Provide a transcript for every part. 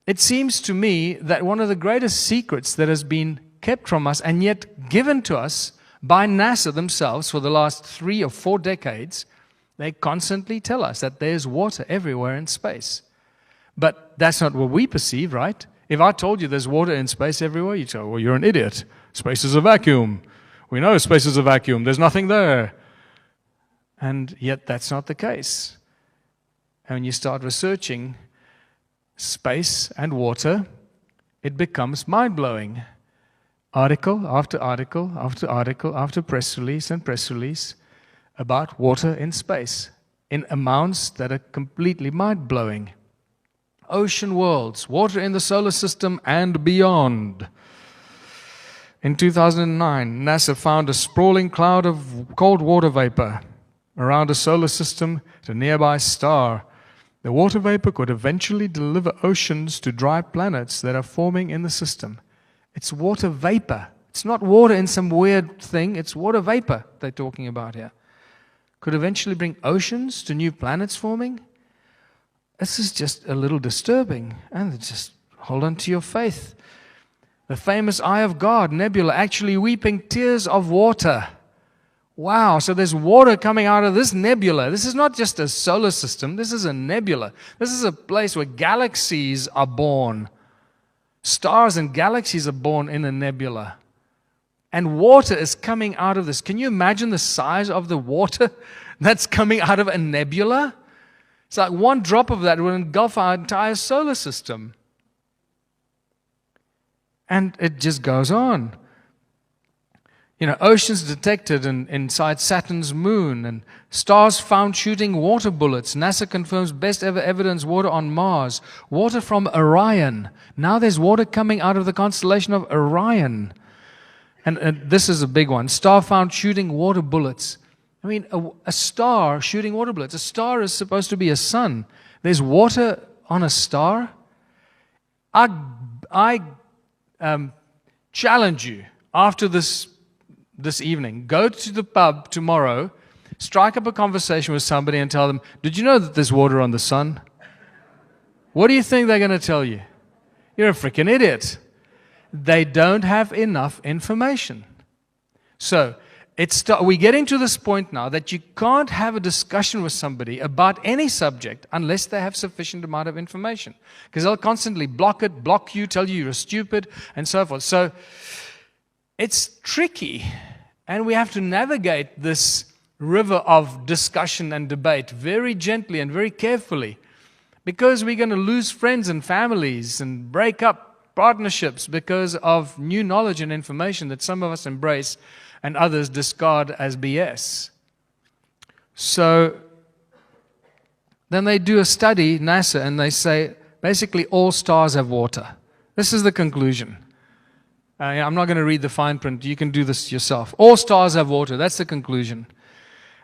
it seems to me that one of the greatest secrets that has been kept from us and yet given to us by NASA themselves for the last 3 or 4 decades, they constantly tell us that there's water everywhere in space. But that's not what we perceive, right? If I told you there's water in space everywhere, you'd say, well, you're an idiot. Space is a vacuum. We know space is a vacuum. There's nothing there. And yet that's not the case. And when you start researching space and water, it becomes mind-blowing. Article after article after article after press release and press release about water in space in amounts that are completely mind-blowing. Ocean worlds, water in the solar system and beyond. In 2009, NASA found a sprawling cloud of cold water vapor around a solar system at a nearby star. The water vapor could eventually deliver oceans to dry planets that are forming in the system. It's water vapor. It's not water in some weird thing. It's water vapor they're talking about here. Could eventually bring oceans to new planets forming. This is just a little disturbing. And just hold on to your faith. The famous Eye of God nebula actually weeping tears of water. Wow, so there's water coming out of this nebula. This is not just a solar system. This is a nebula. This is a place where galaxies are born. Stars and galaxies are born in a nebula. And water is coming out of this. Can you imagine the size of the water that's coming out of a nebula? It's like one drop of that would engulf our entire solar system. And it just goes on. You know, oceans detected inside Saturn's moon, and stars found shooting water bullets. NASA confirms best ever evidence water on Mars. Water from Orion. Now there's water coming out of the constellation of Orion. And this is a big one. Star found shooting water bullets. I mean, a star shooting water bullets. A star is supposed to be a sun. There's water on a star. I challenge you after this evening, go to the pub tomorrow, strike up a conversation with somebody and tell them, did you know that there's water on the sun? What do you think they're going to tell you? You're a freaking idiot. They don't have enough information. So we're getting to this point now that you can't have a discussion with somebody about any subject unless they have sufficient amount of information. Because they'll constantly block you, tell you you're stupid, and so forth. So it's tricky, and we have to navigate this river of discussion and debate very gently and very carefully, because we're going to lose friends and families and break up partnerships because of new knowledge and information that some of us embrace and others discard as BS. So then they do a study, NASA, and they say basically all stars have water. This is the conclusion. I'm not going to read the fine print. You can do this yourself. All stars have water. That's the conclusion.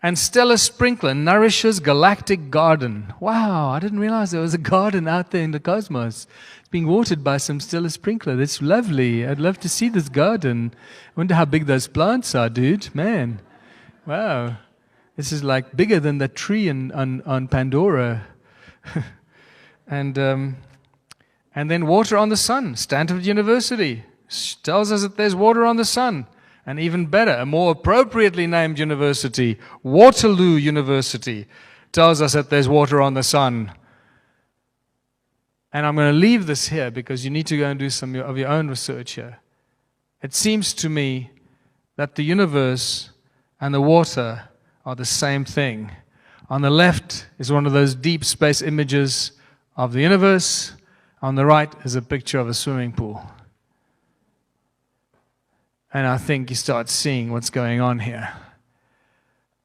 And stellar sprinkler nourishes galactic garden. Wow, I didn't realize there was a garden out there in the cosmos. It's being watered by some stellar sprinkler. That's lovely. I'd love to see this garden. I wonder how big those plants are, dude. Man, wow. This is like bigger than that tree on Pandora. And then water on the sun. Stanford University tells us that there's water on the sun. And even better, a more appropriately named university, Waterloo University, tells us that there's water on the sun. And I'm going to leave this here because you need to go and do some of your own research here. It seems to me that the universe and the water are the same thing. On the left is one of those deep space images of the universe. On the right is a picture of a swimming pool. And I think you start seeing what's going on here.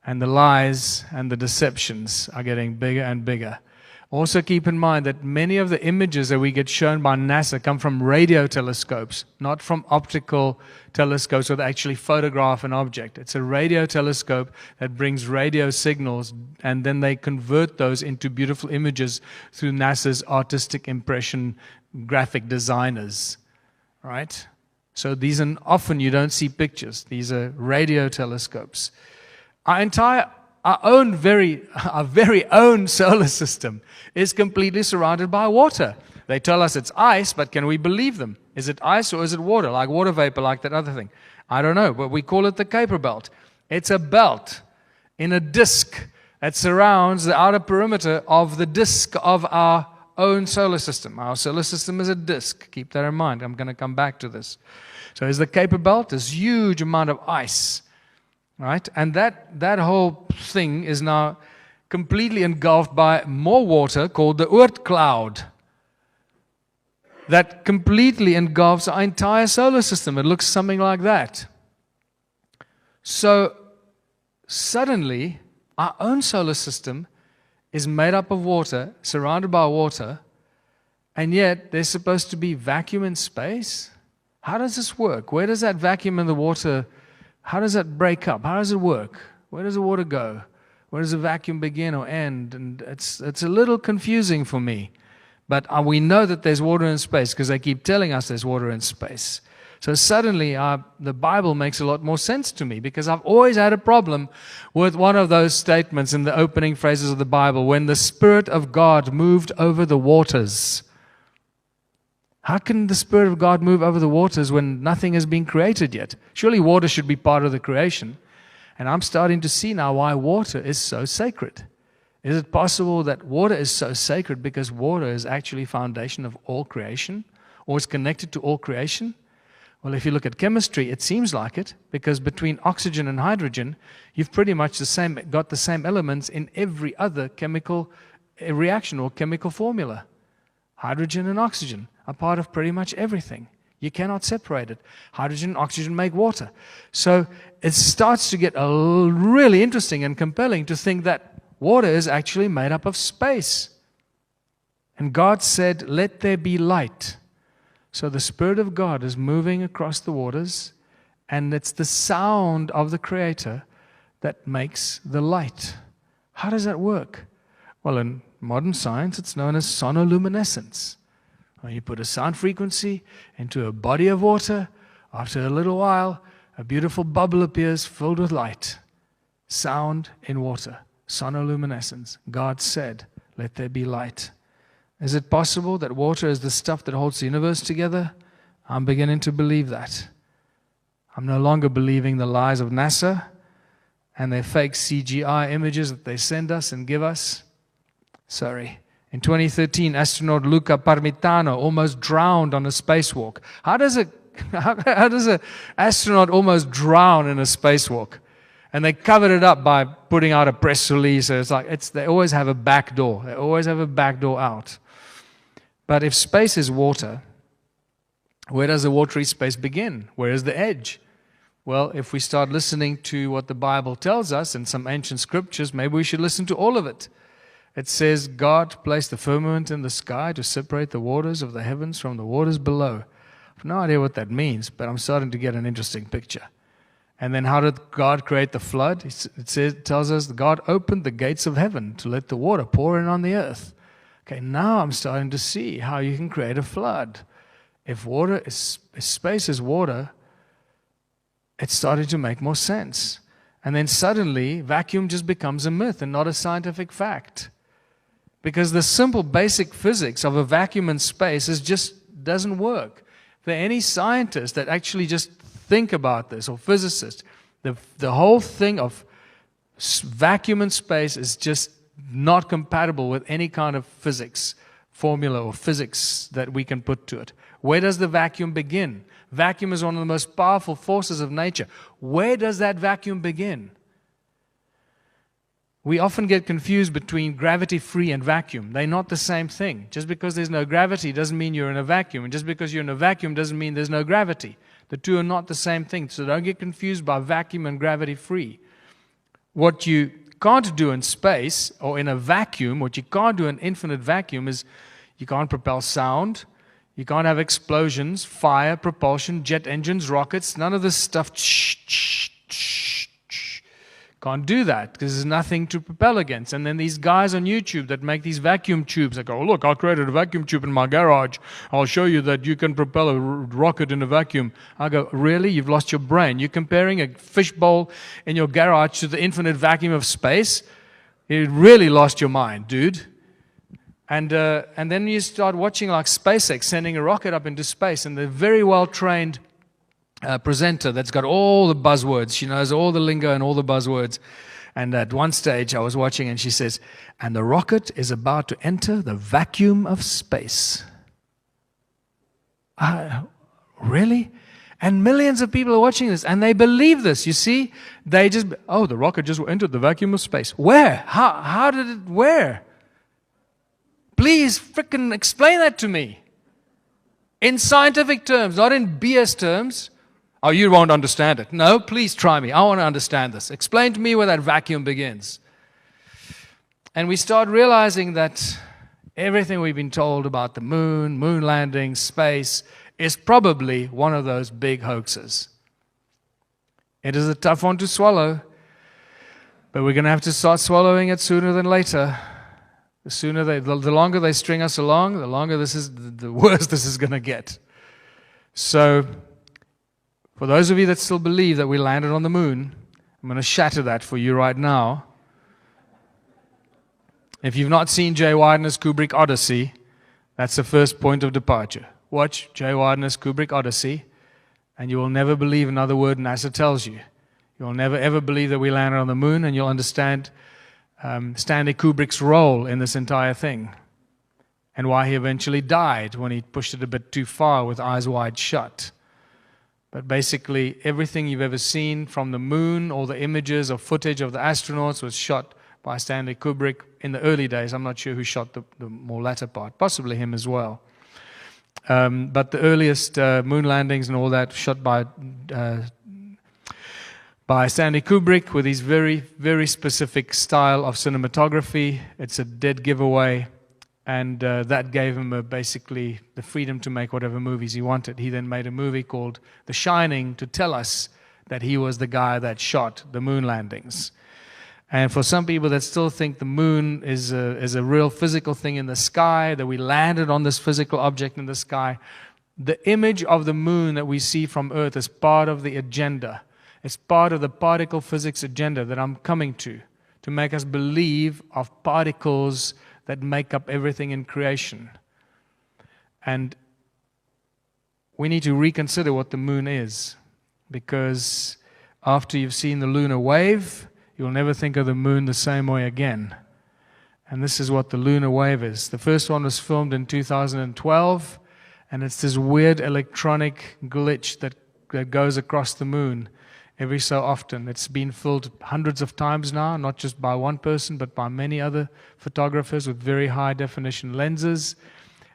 And the lies and the deceptions are getting bigger and bigger. Also keep in mind that many of the images that we get shown by NASA come from radio telescopes, not from optical telescopes that actually photograph an object. It's a radio telescope that brings radio signals, and then they convert those into beautiful images through NASA's artistic impression graphic designers. Right? So these are often you don't see pictures. These are radio telescopes. Our very own solar system is completely surrounded by water. They tell us it's ice, but can we believe them? Is it ice or is it water? Like water vapor, like that other thing. I don't know, but we call it the Kuiper belt. It's a belt in a disk that surrounds the outer perimeter of the disk of our own solar system. Our solar system is a disk. Keep that in mind. I'm going to come back to this. So is the Kuiper belt this huge amount of ice, right? And that whole thing is now completely engulfed by more water called the Oort cloud that completely engulfs our entire solar system. It looks something like that. So suddenly, our own solar system is made up of water, surrounded by water, and yet there's supposed to be vacuum in space? How does this work? Where does that vacuum in the water, how does that break up? How does it work? Where does the water go? Where does the vacuum begin or end? And it's a little confusing for me. But we know that there's water in space because they keep telling us there's water in space. So suddenly the Bible makes a lot more sense to me, because I've always had a problem with one of those statements in the opening phrases of the Bible, when the Spirit of God moved over the waters. How can the Spirit of God move over the waters when nothing has been created yet? Surely water should be part of the creation. And I'm starting to see now why water is so sacred. Is it possible that water is so sacred because water is actually foundation of all creation, or is connected to all creation? Well, if you look at chemistry, it seems like it, because between oxygen and hydrogen, you've pretty much got the same elements in every other chemical reaction or chemical formula. Hydrogen and oxygen are part of pretty much everything. You cannot separate it. Hydrogen and oxygen make water. So it starts to get really interesting and compelling to think that water is actually made up of space. And God said, "Let there be light." So the Spirit of God is moving across the waters, and it's the sound of the Creator that makes the light. How does that work? Well, in modern science, it's known as sonoluminescence. When you put a sound frequency into a body of water, after a little while, a beautiful bubble appears filled with light. Sound in water. Sonoluminescence. God said, "Let there be light." Is it possible that water is the stuff that holds the universe together? I'm beginning to believe that. I'm no longer believing the lies of NASA and their fake CGI images that they send us and give us. Sorry. In 2013, astronaut Luca Parmitano almost drowned on a spacewalk. How does an astronaut almost drown in a spacewalk? And they covered it up by putting out a press release. So they always have a back door. They always have a back door out. But if space is water, where does the watery space begin? Where is the edge? Well, if we start listening to what the Bible tells us in some ancient scriptures, maybe we should listen to all of it. It says, God placed the firmament in the sky to separate the waters of the heavens from the waters below. I have no idea what that means, but I'm starting to get an interesting picture. And then how did God create the flood? It tells us God opened the gates of heaven to let the water pour in on the earth. Okay, now I'm starting to see how you can create a flood. If space is water, it's starting to make more sense. And then suddenly, vacuum just becomes a myth and not a scientific fact. Because the simple basic physics of a vacuum in space just doesn't work. If there are any scientists that actually just think about this, or physicists, the whole thing of vacuum in space is just not compatible with any kind of physics formula or physics that we can put to it. Where does the vacuum begin? Vacuum is one of the most powerful forces of nature. Where does that vacuum begin? We often get confused between gravity-free and vacuum. They're not the same thing. Just because there's no gravity doesn't mean you're in a vacuum. And just because you're in a vacuum doesn't mean there's no gravity. The two are not the same thing. So don't get confused by vacuum and gravity-free. What you can't do in space or in a vacuum, what you can't do in infinite vacuum is you can't propel sound, you can't have explosions, fire, propulsion, jet engines, rockets, none of this stuff. Can't do that because there's nothing to propel against. And then these guys on YouTube that make these vacuum tubes, they go, "Oh, look, I created a vacuum tube in my garage. I'll show you that you can propel a rocket in a vacuum." I go, "Really? You've lost your brain. You're comparing a fishbowl in your garage to the infinite vacuum of space? You really lost your mind, dude. And then you start watching like SpaceX sending a rocket up into space, and the very well-trained presenter that's got all the buzzwords. She knows all the lingo and all the buzzwords. And at one stage I was watching and she says, and the rocket is about to enter the vacuum of space. Really? And millions of people are watching this and they believe this. You see, they just, oh, the rocket just entered the vacuum of space. Where? How did it, where? Please frickin' explain that to me. In scientific terms, not in BS terms. Oh, you won't understand it. No, please try me. I want to understand this. Explain to me where that vacuum begins. And we start realizing that everything we've been told about the moon, moon landing, space, is probably one of those big hoaxes. It is a tough one to swallow, but we're going to have to start swallowing it sooner than later. The longer they string us along, the longer the worse this is going to get. So, for those of you that still believe that we landed on the moon, I'm going to shatter that for you right now. If you've not seen Jay Widener's Kubrick Odyssey, that's the first point of departure. Watch Jay Widener's Kubrick Odyssey, and you will never believe another word NASA tells you. You'll never ever believe that we landed on the moon, and you'll understand Stanley Kubrick's role in this entire thing, and why he eventually died when he pushed it a bit too far with eyes wide shut. But basically, everything you've ever seen from the moon, all the images or footage of the astronauts was shot by Stanley Kubrick in the early days. I'm not sure who shot the more latter part, possibly him as well. But the earliest moon landings and all that shot by Stanley Kubrick with his very, very specific style of cinematography. It's a dead giveaway. And that gave him basically the freedom to make whatever movies he wanted. He then made a movie called The Shining to tell us that he was the guy that shot the moon landings. And for some people that still think the moon is a real physical thing in the sky, that we landed on this physical object in the sky, the image of the moon that we see from Earth is part of the agenda. It's part of the particle physics agenda that I'm coming to make us believe of particles that make up everything in creation. And we need to reconsider what the moon is, because after you've seen the lunar wave, you'll never think of the moon the same way again. And this is what the lunar wave is. The first one was filmed in 2012, and it's this weird electronic glitch that goes across the moon every so often. It's been filmed hundreds of times now, not just by one person, but by many other photographers with very high definition lenses.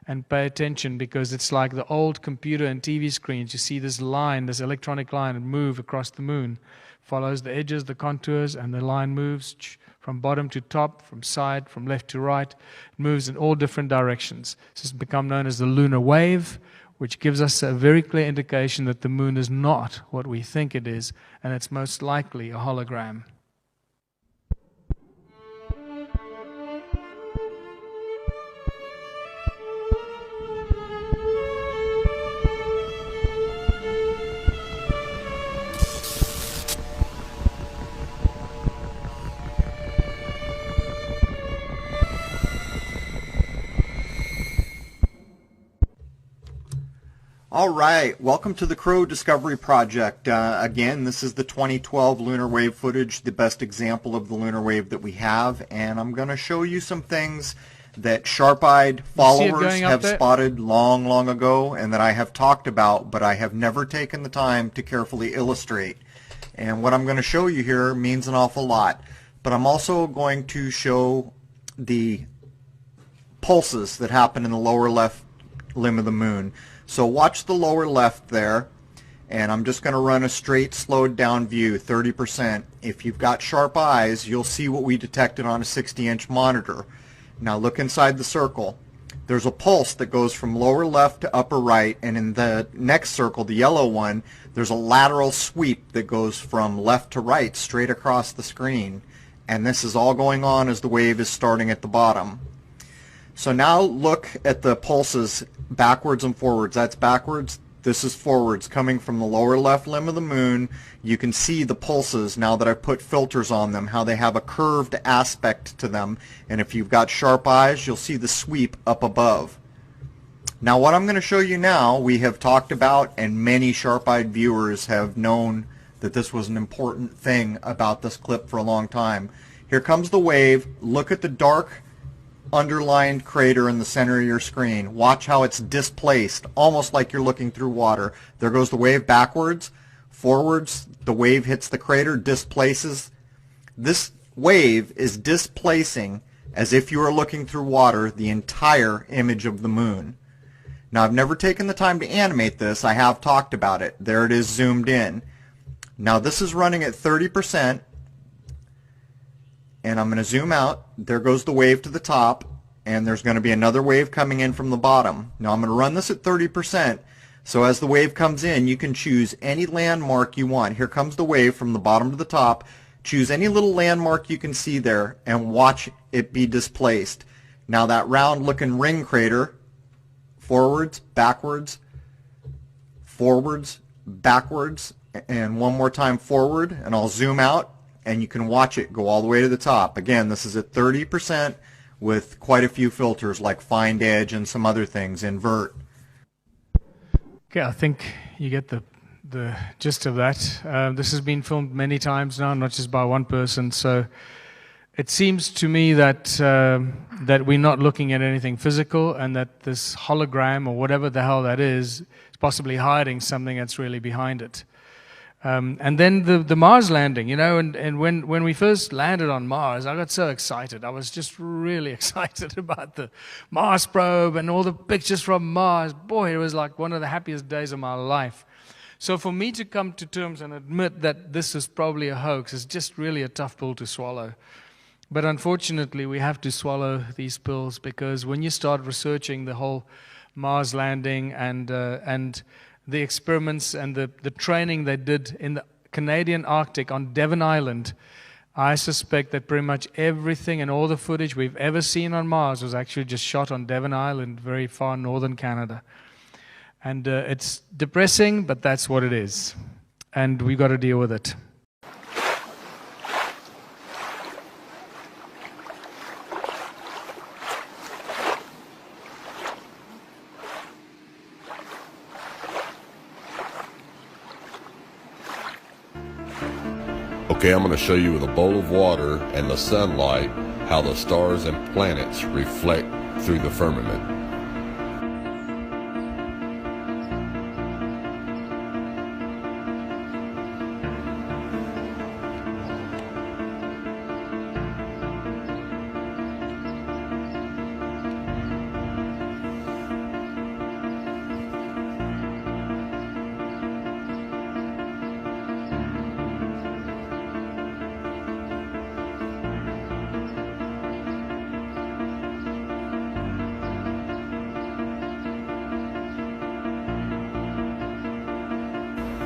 And pay attention, because it's like the old computer and TV screens. You see this line, this electronic line, move across the moon. Follows the edges, the contours, and the line moves from bottom to top, from side, from left to right. It moves in all different directions. This has become known as the lunar wave, which gives us a very clear indication that the moon is not what we think it is, and it's most likely a hologram. All right, welcome to the Crow Discovery Project. Again, this is the 2012 lunar wave footage, the best example of the lunar wave that we have, and I'm going to show you some things that sharp-eyed followers have spotted long, long ago, and that I have talked about, but I have never taken the time to carefully illustrate. And what I'm going to show you here means an awful lot, but I'm also going to show the pulses that happen in the lower left limb of the moon. So watch the lower left there, and I'm just going to run a straight slowed down view, 30%. If you've got sharp eyes, you'll see what we detected on a 60-inch monitor. Now look inside the circle. There's a pulse that goes from lower left to upper right, and in the next circle, the yellow one, there's a lateral sweep that goes from left to right straight across the screen. And this is all going on as the wave is starting at the bottom. So now look at the pulses backwards and forwards. That's backwards, This is forwards coming from the lower left limb of the moon. You can see the pulses now that I've put filters on them, how they have a curved aspect to them. And if you've got sharp eyes, you'll see the sweep up above. Now what I'm going to show you now, we have talked about, and many sharp-eyed viewers have known that this was an important thing about this clip for a long time. Here comes the wave. Look at the dark underlined crater in the center of your screen. Watch how it's displaced, almost like you're looking through water. There goes the wave backwards, forwards, the wave hits the crater, displaces. This wave is displacing, as if you were looking through water, the entire image of the moon. Now, I've never taken the time to animate this. I have talked about it. There it is zoomed in. Now, this is running at 30%. And I'm going to zoom out. There goes the wave to the top, and there's going to be another wave coming in from the bottom. Now I'm going to run this at 30%, so as the wave comes in, you can choose any landmark you want. Here comes the wave from the bottom to the top. Choose any little landmark you can see there and watch it be displaced. Now that round looking ring crater, forwards, backwards, and one more time forward, and I'll zoom out. And you can watch it go all the way to the top. Again, this is at 30% with quite a few filters like find edge and some other things, invert. Okay, I think you get the gist of that. This has been filmed many times now, not just by one person. So it seems to me that that we're not looking at anything physical, and that this hologram or whatever the hell that is possibly hiding something that's really behind it. And then the Mars landing, you know, and when we first landed on Mars, I got so excited. I was just really excited about the Mars probe and all the pictures from Mars. Boy, it was like one of the happiest days of my life. So for me to come to terms and admit that this is probably a hoax is just really a tough pill to swallow. But unfortunately, we have to swallow these pills, because when you start researching the whole Mars landing and the experiments and the training they did in the Canadian Arctic on Devon Island, I suspect that pretty much everything and all the footage we've ever seen on Mars was actually just shot on Devon Island, very far northern Canada. And it's depressing, but that's what it is. And we've got to deal with it. Okay, I'm going to show you with a bowl of water and the sunlight how the stars and planets reflect through the firmament.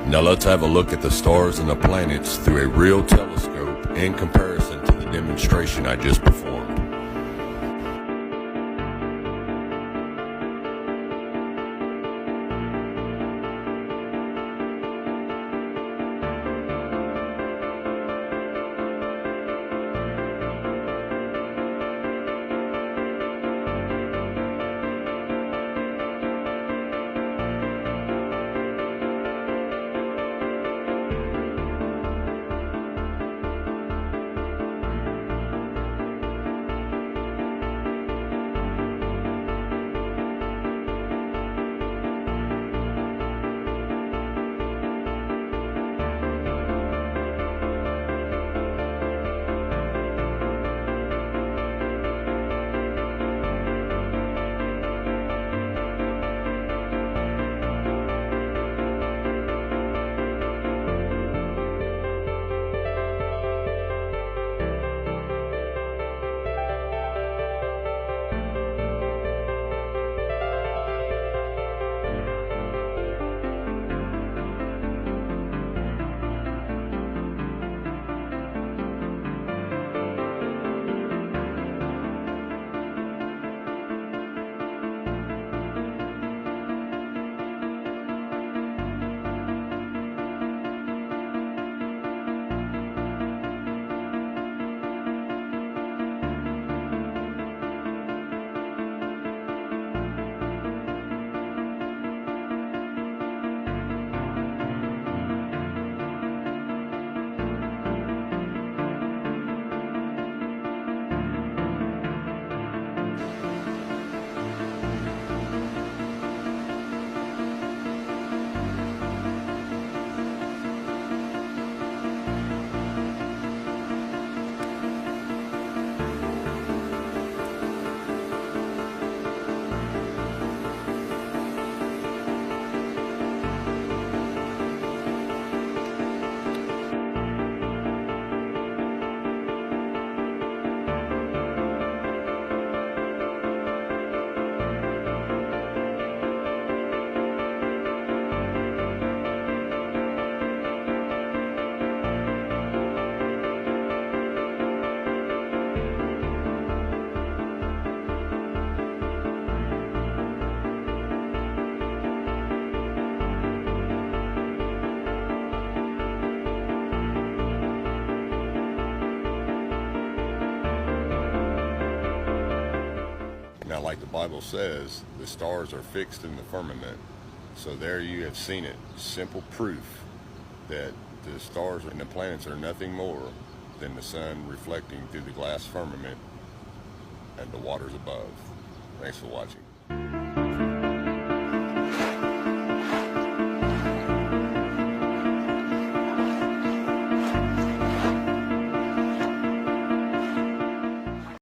Now let's have a look at the stars and the planets through a real telescope in comparison to the demonstration I just performed. like the Bible says, the stars are fixed in the firmament. So there you have seen it. Simple proof that the stars and the planets are nothing more than the sun reflecting through the glass firmament and the waters above. Thanks for watching.